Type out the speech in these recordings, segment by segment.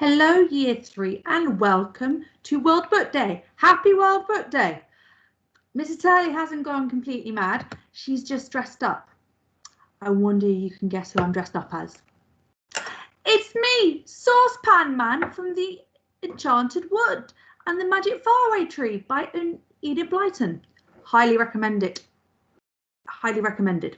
Hello Year 3 and welcome to World Book Day. Happy World Book Day. Mrs. Turley hasn't gone completely mad. She's just dressed up. I wonder if you can guess who I'm dressed up as. It's me, Saucepan Man from the Enchanted Wood and the Magic Faraway Tree by Enid Blyton. Highly recommend it. Highly recommended.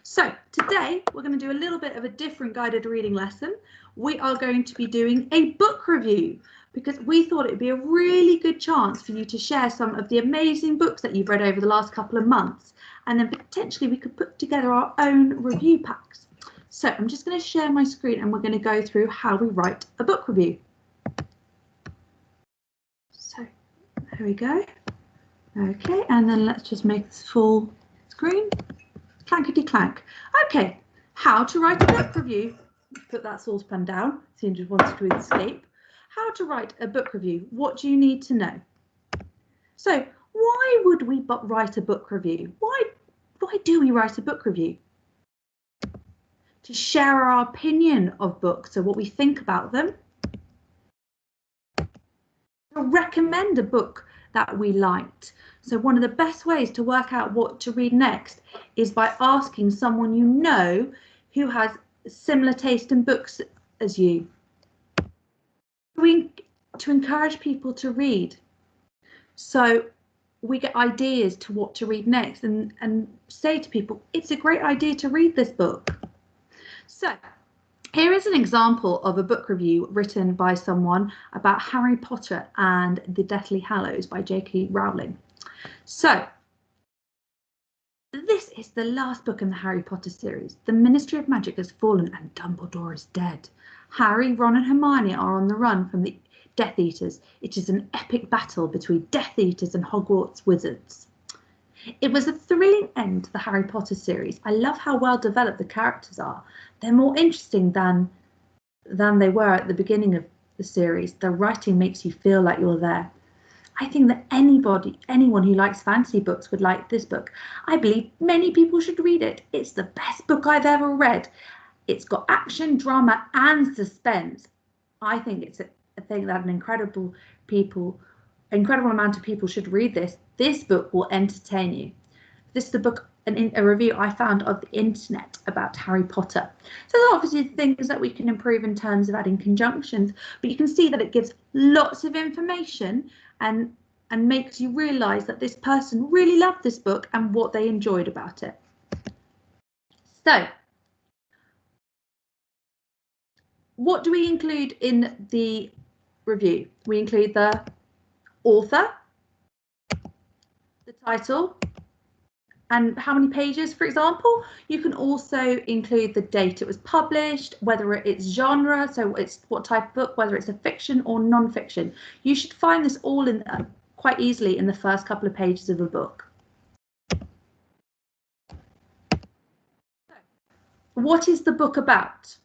So today we're going to do a little bit of a different guided reading lesson. We are going to be doing a book review because we thought it would be a really good chance for you to share some of the amazing books that you've read over the last couple of months, and then potentially we could put together our own review packs. So I'm just going to share my screen and we're going to go through how we write a book review. So there we go. Okay, and then let's just make this full screen. Clankety clank. Okay, how to write a book review. Put that saucepan down. Seems just wanted to escape. How to write a book review. What do you need to know? So, why would we write a book review? Why do we write a book review? To share our opinion of books, so what we think about them. To recommend a book that we liked. So one of the best ways to work out what to read next is by asking someone you know who has similar taste in books as you. To encourage people to read. So we get ideas to what to read next and say to people, it's a great idea to read this book. So here is an example of a book review written by someone about Harry Potter and the Deathly Hallows by J.K. Rowling. So, this is the last book in the Harry Potter series. The Ministry of Magic has fallen and Dumbledore is dead. Harry, Ron and Hermione are on the run from the Death Eaters. It is an epic battle between Death Eaters and Hogwarts wizards. It was a thrilling end to the Harry Potter series. I love how well developed the characters are. They're more interesting than they were at the beginning of the series. The writing makes you feel like you're there. I think that anyone who likes fantasy books would like this book. I believe many people should read it. it's the best book I've ever read. It's got action, drama and suspense. I think it's a thing that an incredible amount of people should read this. This book will entertain you. This is a book, a review I found of the internet about Harry Potter. So there's obviously things that we can improve in terms of adding conjunctions, but you can see that it gives lots of information and makes you realise that this person really loved this book and what they enjoyed about it. So, what do we include in the review? We include the author, the title, and how many pages, for example. You can also include the date it was published, whether it's genre, so it's what type of book, whether it's a fiction or non-fiction. You should find this all in quite easily in the first couple of pages of a book. So, what is the book about?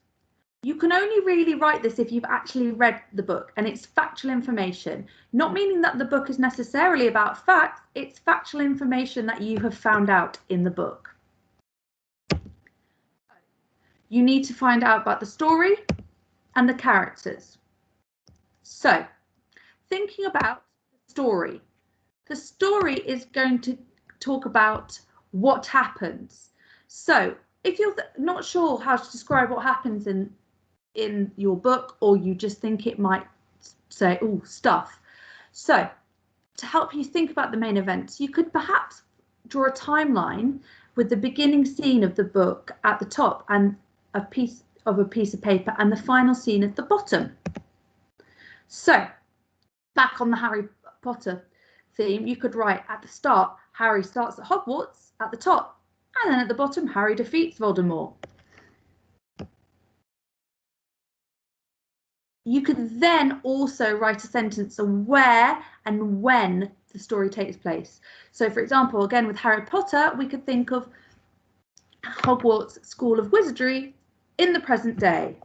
You can only really write this if you've actually read the book, and it's factual information, not meaning that the book is necessarily about facts. It's factual information that you have found out in the book. You need to find out about the story and the characters. So, thinking about the story. The story is going to talk about what happens. So, if you're not sure how to describe what happens in your book, or you just think it might say, oh, stuff. So to help you think about the main events, you could perhaps draw a timeline with the beginning scene of the book at the top and a piece of paper and the final scene at the bottom. So back on the Harry Potter theme, you could write at the start, Harry starts at Hogwarts at the top, and then at the bottom, Harry defeats Voldemort. You could then also write a sentence on where and when the story takes place. So, for example, again with Harry Potter, we could think of Hogwarts School of Wizardry in the present day.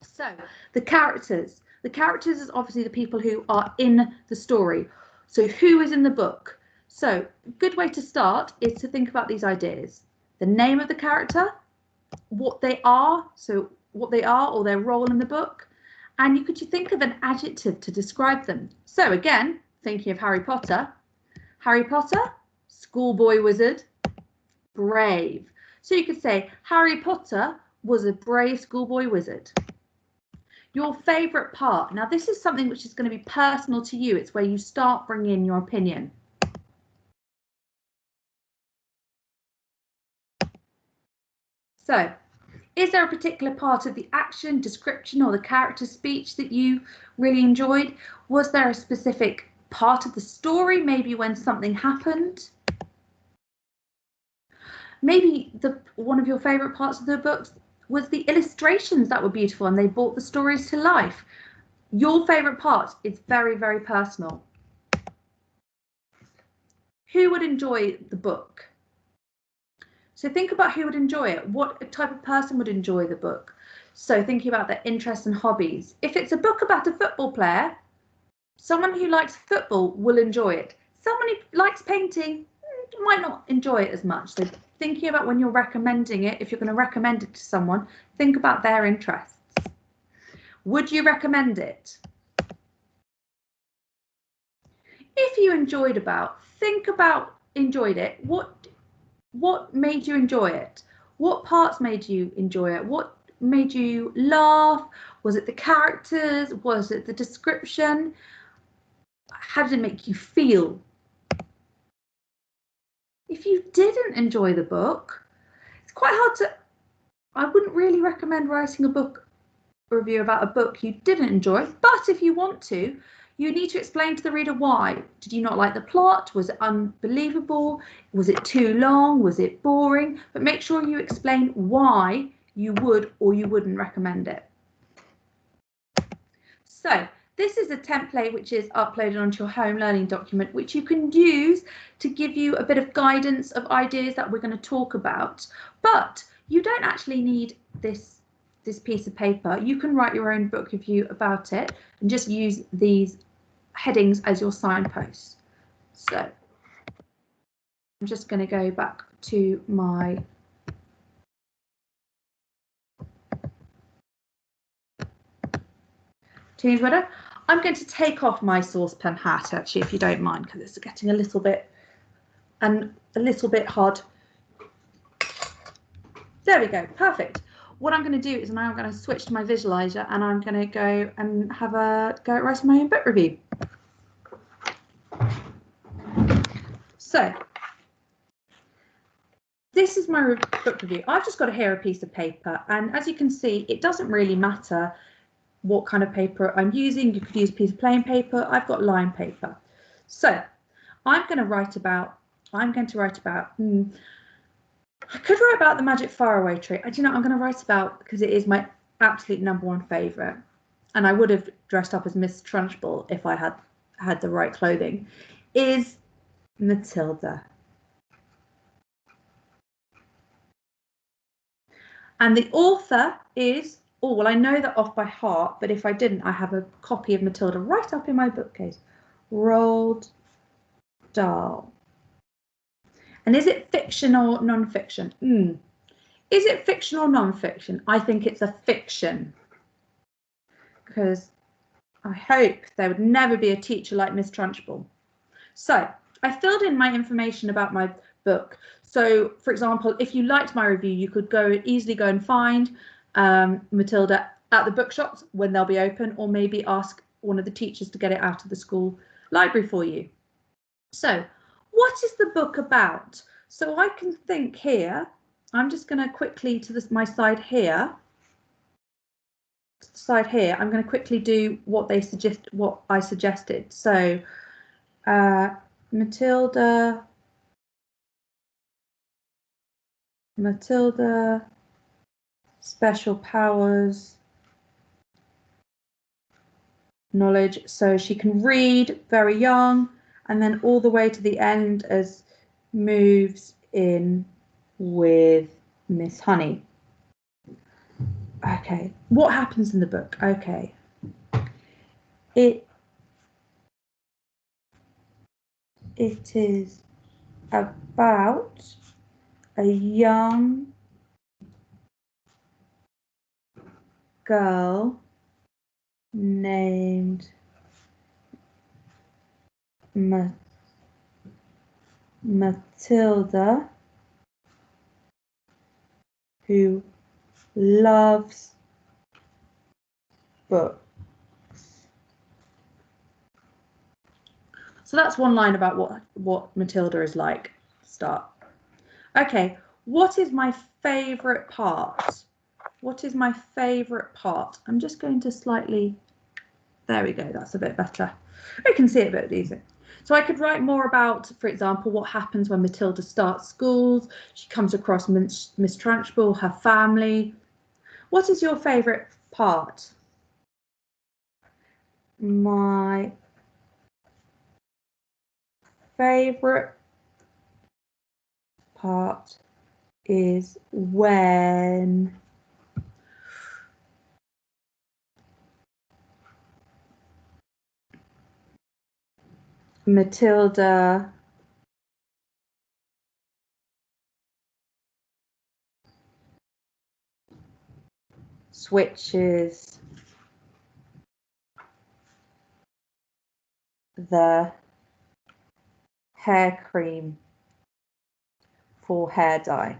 So, the characters. The characters is obviously the people who are in the story. So, who is in the book? So, a good way to start is to think about these ideas. The name of the character, what they are, or their role in the book, And you could think of an adjective to describe them. So again, thinking of Harry Potter, schoolboy wizard, brave. So you could say Harry Potter was a brave schoolboy wizard. Your favourite part. Now this is something which is going to be personal to you. It's where you start bringing in your opinion. So, is there a particular part of the action, description, or the character speech that you really enjoyed? Was there a specific part of the story, maybe when something happened? Maybe one of your favourite parts of the books was the illustrations that were beautiful and they brought the stories to life. Your favourite part is very, very personal. Who would enjoy the book? So think about who would enjoy it. What type of person would enjoy the book? So thinking about their interests and hobbies. If it's a book about a football player, someone who likes football will enjoy it. Someone who likes painting might not enjoy it as much. So thinking about when you're recommending it, if you're going to recommend it to someone, think about their interests. Would you recommend it? If you enjoyed think about enjoyed it. What made you enjoy it? What parts made you enjoy it? What made you laugh? Was it the characters? Was it the description? How did it make you feel? If you didn't enjoy the book, it's quite hard to, I wouldn't really recommend writing a book review about a book you didn't enjoy, but if you want to, you need to explain to the reader why. Did you not like the plot? Was it unbelievable? Was it too long? Was it boring? But make sure you explain why you would or you wouldn't recommend it. So this is a template which is uploaded onto your home learning document, which you can use to give you a bit of guidance of ideas that we're going to talk about. But you don't actually need this piece of paper. You can write your own book review about it and just use these headings as your signposts. So I'm just going to go back to my Teamsweater. I'm going to take off my saucepan hat actually, if you don't mind, because it's getting a little bit hot. There we go, perfect. What I'm going to do is now I'm going to switch to my visualizer and I'm going to go and have a go at writing my own book review. So this is my book review. I've just got here a piece of paper, and as you can see, it doesn't really matter what kind of paper I'm using. You could use a piece of plain paper. I've got lined paper. So I'm going to write about, I could write about the Magic Faraway Tree. Do you know what I'm going to write about, because it is my absolute #1 favourite, and I would have dressed up as Miss Trunchbull if I had the right clothing, is Matilda. And the author is, oh, well, I know that off by heart, but if I didn't, I have a copy of Matilda right up in my bookcase. Roald Dahl. And is it fiction or non-fiction? Is it fiction or non-fiction? I think it's a fiction, because I hope there would never be a teacher like Miss Trunchbull. So I filled in my information about my book. So, for example, if you liked my review, you could easily go and find Matilda at the bookshops when they'll be open, or maybe ask one of the teachers to get it out of the school library for you. So what is the book about? So I can think here, I'm just going to quickly to my side here. I'm going to quickly do what I suggested. So Matilda, special powers, knowledge. So she can read very young, and then all the way to the end as moves in with Miss Honey. Okay, what happens in the book? Okay, it is about a young girl named Matilda, who loves books. So that's one line about what Matilda is like. Start. Okay, what is my favourite part? What is my favourite part? I'm just going to slightly, there we go, that's a bit better. I can see it a bit easier. So I could write more about, for example, what happens when Matilda starts schools. She comes across Miss Trunchbull, her family. What is your favourite part? My favourite part is when Matilda switches the hair cream for hair dye.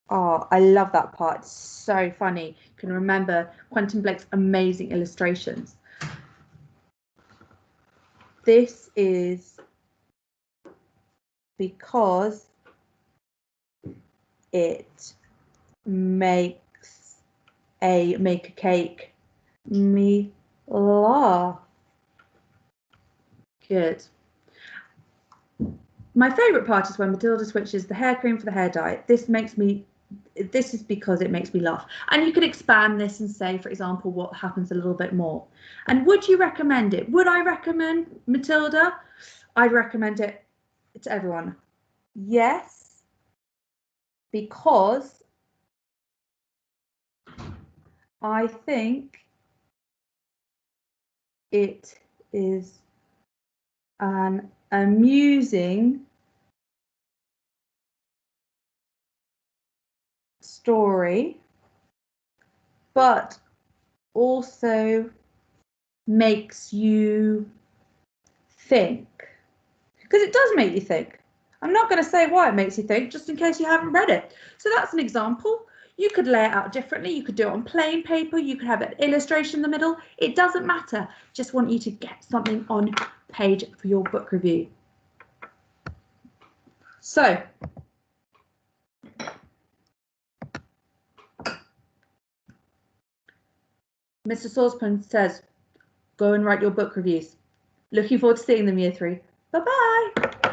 Oh, I love that part. It's so funny. You can remember Quentin Blake's amazing illustrations. This is because it makes make a cake me laugh. Good. My favourite part is when Matilda switches the hair cream for the hair dye. This is because it makes me laugh. And you could expand this and say, for example, what happens a little bit more. And would you recommend it? Would I recommend Matilda? I'd recommend it to everyone. Yes, because I think it is an amusing story, but also makes you think, because it does make you think. I'm not going to say why it makes you think, just in case you haven't read it. So that's an example. You could lay it out differently. You could do it on plain paper. You could have an illustration in the middle. It doesn't matter. Just want you to get something on page for your book review. So Mr. Saucepan says, go and write your book reviews. Looking forward to seeing them, Year 3. Bye-bye.